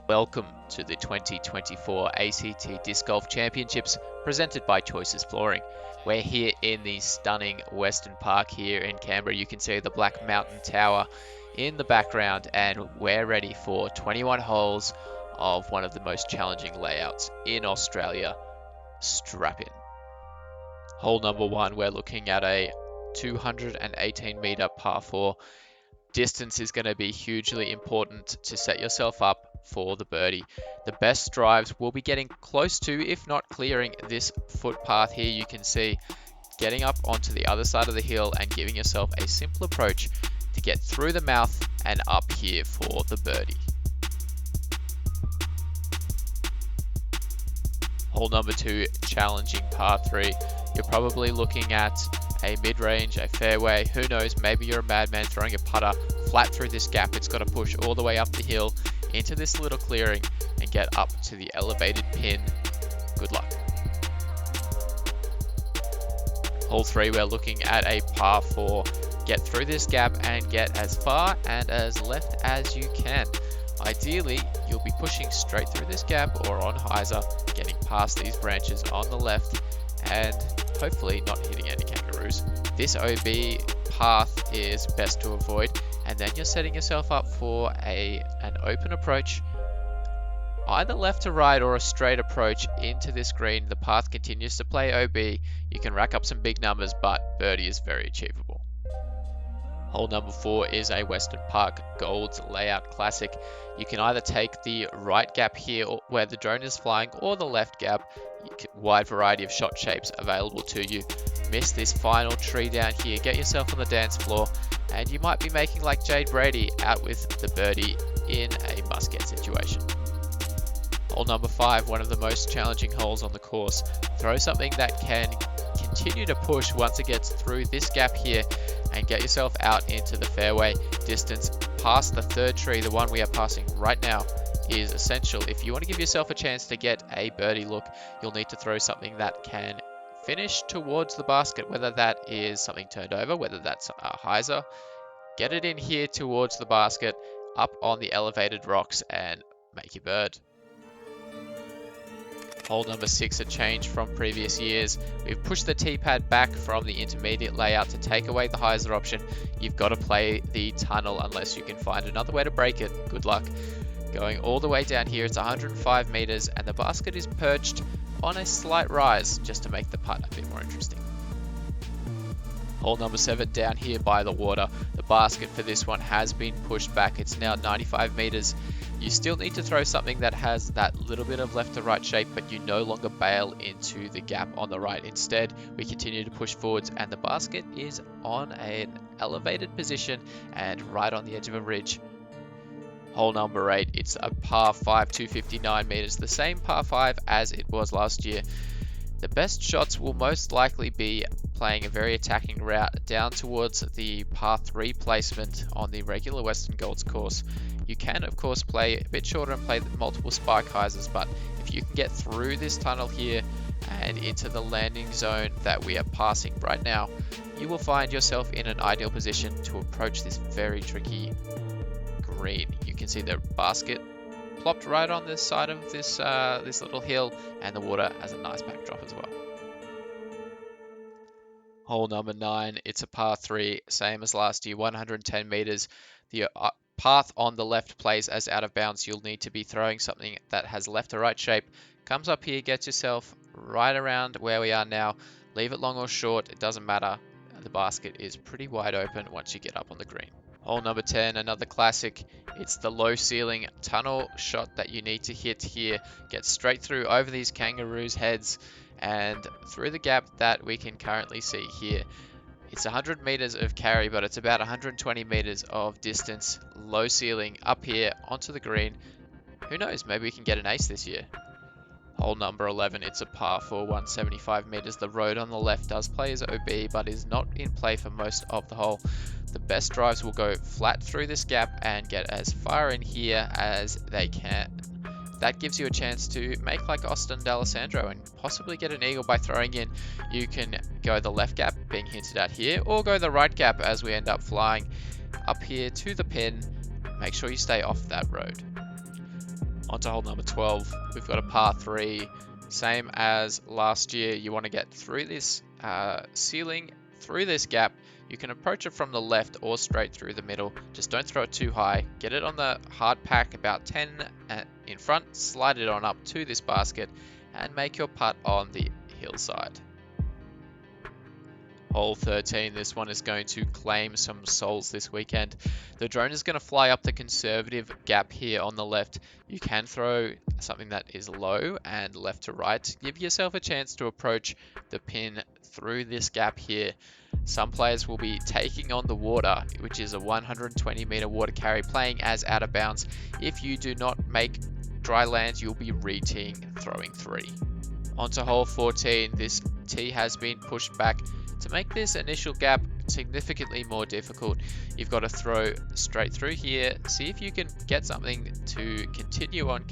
Welcome to the 2024 ACT Disc Golf Championships presented by Choices Flooring. We're here in the stunning Western Park here in Canberra. You can see the Black Mountain Tower in the background, and we're ready for 21 holes of one of the most challenging layouts in Australia. Strap in. Hole number one, we're looking at a 218 meter par 4. Distance is going to be hugely important to set yourself up for the birdie. The best drives will be getting close to, if not clearing, this footpath here. You can see getting up onto the other side of the hill and giving yourself a simple approach to get through the mouth and up here for the birdie. Hole number two, challenging par 3. You're probably looking at a mid-range, a fairway, who knows, maybe you're a madman throwing a putter flat through this gap. It's got to push all the way up the hill into this little clearing and get up to the elevated pin. Good luck. Hole 3, we're looking at a par 4. Get through this gap and get as far and as left as you can. Ideally, you'll be pushing straight through this gap or on hyzer, getting past these branches on the left and hopefully not hitting any kangaroos. This OB path is best to avoid, and then you're setting yourself up for an open approach, either left to right or a straight approach into this green. The path continues to play OB. You can rack up some big numbers, but birdie is very achievable. Hole number 4 is a Western Park Golds layout classic. You can either take the right gap here where the drone is flying or the left gap. Wide variety of shot shapes available to you. Miss this final tree down here, get yourself on the dance floor, and you might be making like Jade Brady out with the birdie in a must-get situation. Hole number 5, one of the most challenging holes on the course. Throw something that can continue to push once it gets through this gap here and get yourself out into the fairway. Distance past the third tree, the one we are passing right now, is essential. If you want to give yourself a chance to get a birdie look, you'll need to throw something that can finish towards the basket, whether that is something turned over, whether that's a hyzer. Get it in here towards the basket, up on the elevated rocks, and make your bird. Hole number 6, a change from previous years. We've pushed the tee pad back from the intermediate layout to take away the hyzer option. You've got to play the tunnel unless you can find another way to break it. Good luck. Going all the way down here, it's 105 meters, and the basket is perched on a slight rise just to make the putt a bit more interesting. Hole number 7, down here by the water. The basket for this one has been pushed back. It's now 95 meters. You still need to throw something that has that little bit of left to right shape, but you no longer bail into the gap on the right. Instead, we continue to push forwards, and the basket is on an elevated position and right on the edge of a ridge. Hole number 8, it's a par 5, 259 meters, the same par 5 as it was last year. The best shots will most likely be playing a very attacking route down towards the par 3 placement on the regular Western Golds course. You can, of course, play a bit shorter and play multiple spike hyzers, but if you can get through this tunnel here and into the landing zone that we are passing right now, you will find yourself in an ideal position to approach this very tricky green. You can see the basket plopped right on this side of this little hill, and the water has a nice backdrop as well. Hole number 9, it's a par 3, same as last year, 110 meters. The path on the left plays as out of bounds. You'll need to be throwing something that has left to right shape. Comes up here, gets yourself right around where we are now. Leave it long or short, it doesn't matter. The basket is pretty wide open once you get up on the green. Hole number 10, another classic. It's the low ceiling tunnel shot that you need to hit here. Get straight through over these kangaroos' heads and through the gap that we can currently see here. It's 100 meters of carry, but it's about 120 meters of distance, low ceiling, up here onto the green. Who knows, maybe we can get an ace this year. Hole number 11, it's a par 4, 175 meters. The road on the left does play as OB, but is not in play for most of the hole. The best drives will go flat through this gap and get as far in here as they can. That gives you a chance to make like Austin D'Alessandro and possibly get an eagle by throwing in. You can go the left gap, being hinted at here, or go the right gap as we end up flying up here to the pin. Make sure you stay off that road. On to hole number 12. We've got a par 3. Same as last year. You want to get through this ceiling, through this gap. You can approach it from the left or straight through the middle. Just don't throw it too high. Get it on the hard pack about 10 in front. Slide it on up to this basket and make your putt on the hillside. Hole 13, this one is going to claim some souls this weekend. The drone is going to fly up the conservative gap here on the left. You can throw something that is low and left to right. Give yourself a chance to approach the pin through this gap here. Some players will be taking on the water, which is a 120 meter water carry, playing as out of bounds. If you do not make dry lands, you'll be re-teeing, throwing 3. Onto hole 14, this tee has been pushed back. To make this initial gap significantly more difficult, you've got to throw straight through here. See if you can get something to continue on,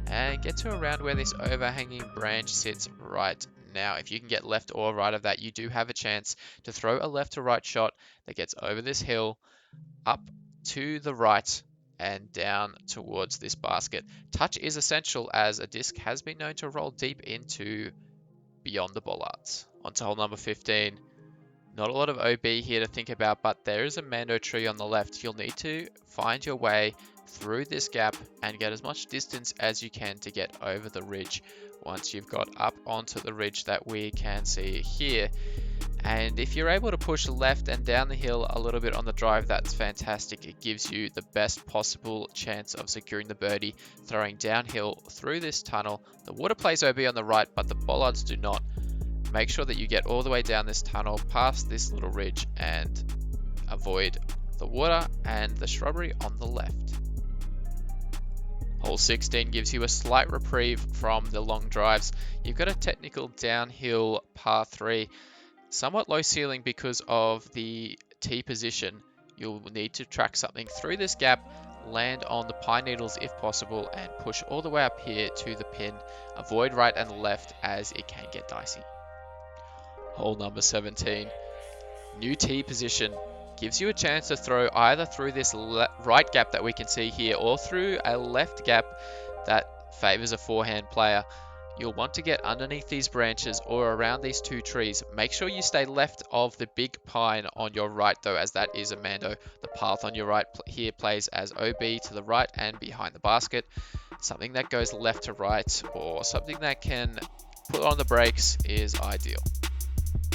and get to around where this overhanging branch sits right now. If you can get left or right of that, you do have a chance to throw a left to right shot that gets over this hill, up to the right, and down towards this basket. Touch is essential, as a disc has been known to roll deep into beyond the bollards. Onto hole number 15. Not a lot of OB here to think about, but there is a mando tree on the left. You'll need to find your way through this gap and get as much distance as you can to get over the ridge. Once you've got up onto the ridge that we can see here, and if you're able to push left and down the hill a little bit on the drive, that's fantastic. It gives you the best possible chance of securing the birdie, throwing downhill through this tunnel. The water plays OB on the right, but the bollards do not. Make sure that you get all the way down this tunnel, past this little ridge, and avoid the water and the shrubbery on the left. Hole 16 gives you a slight reprieve from the long drives. You've got a technical downhill par 3. Somewhat low ceiling because of the tee position. You'll need to track something through this gap, land on the pine needles if possible, and push all the way up here to the pin. Avoid right and left as it can get dicey. Hole number 17. New tee position. Gives you a chance to throw either through this right gap that we can see here, or through a left gap that favors a forehand player. You'll want to get underneath these branches or around these 2 trees. Make sure you stay left of the big pine on your right though, as that is a mando. The path on your right here plays as OB to the right and behind the basket. Something that goes left to right, or something that can put on the brakes, is ideal.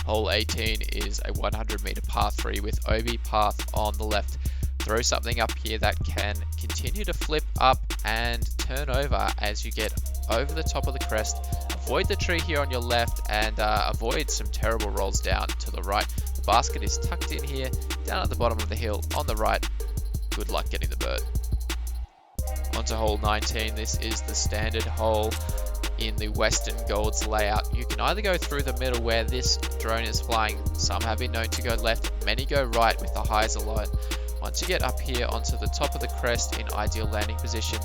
Hole 18 is a 100 meter par 3 with OB path on the left. Throw something up here that can continue to flip up and turn over as you get over the top of the crest. Avoid the tree here on your left, and avoid some terrible rolls down to the right. The basket is tucked in here, down at the bottom of the hill on the right. Good luck getting the bird. Onto hole 19. This is the standard hole in the Western Golds layout. You can either go through the middle where this drone is flying. Some have been known to go left, many go right with the highs alone. Once you get up here onto the top of the crest in ideal landing position,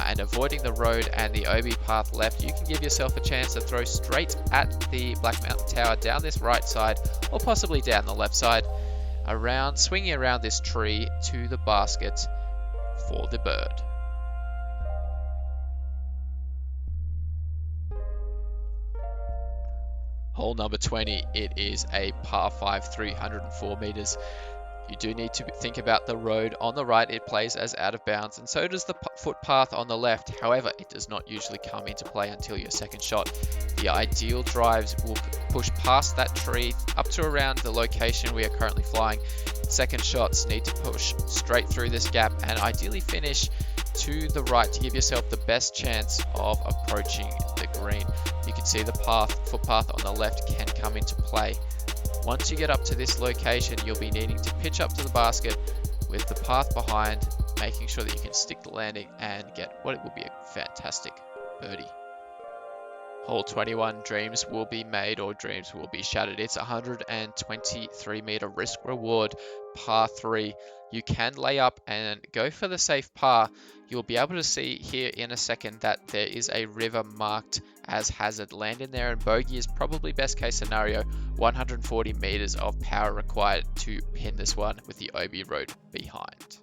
and avoiding the road and the OB path left, you can give yourself a chance to throw straight at the Black Mountain Tower down this right side, or possibly down the left side, around, swinging around this tree to the basket for the bird. Hole number 20, it is a par 5, 304 meters. You do need to think about the road on the right. It plays as out of bounds, and so does the footpath on the left. However, it does not usually come into play until your second shot. The ideal drives will push past that tree up to around the location we are currently flying. Second shots need to push straight through this gap and ideally finish to the right to give yourself the best chance of approaching the green. You can see the footpath on the left can come into play. Once you get up to this location, you'll be needing to pitch up to the basket with the path behind, making sure that you can stick the landing and get what it will be a fantastic birdie. Hole 21, dreams will be made or dreams will be shattered. It's 123 meter risk reward par 3. You can lay up and go for the safe par. You'll be able to see here in a second that there is a river marked as hazard. Land in there and bogey is probably best case scenario. 140 meters of power required to pin this one with the OB road behind.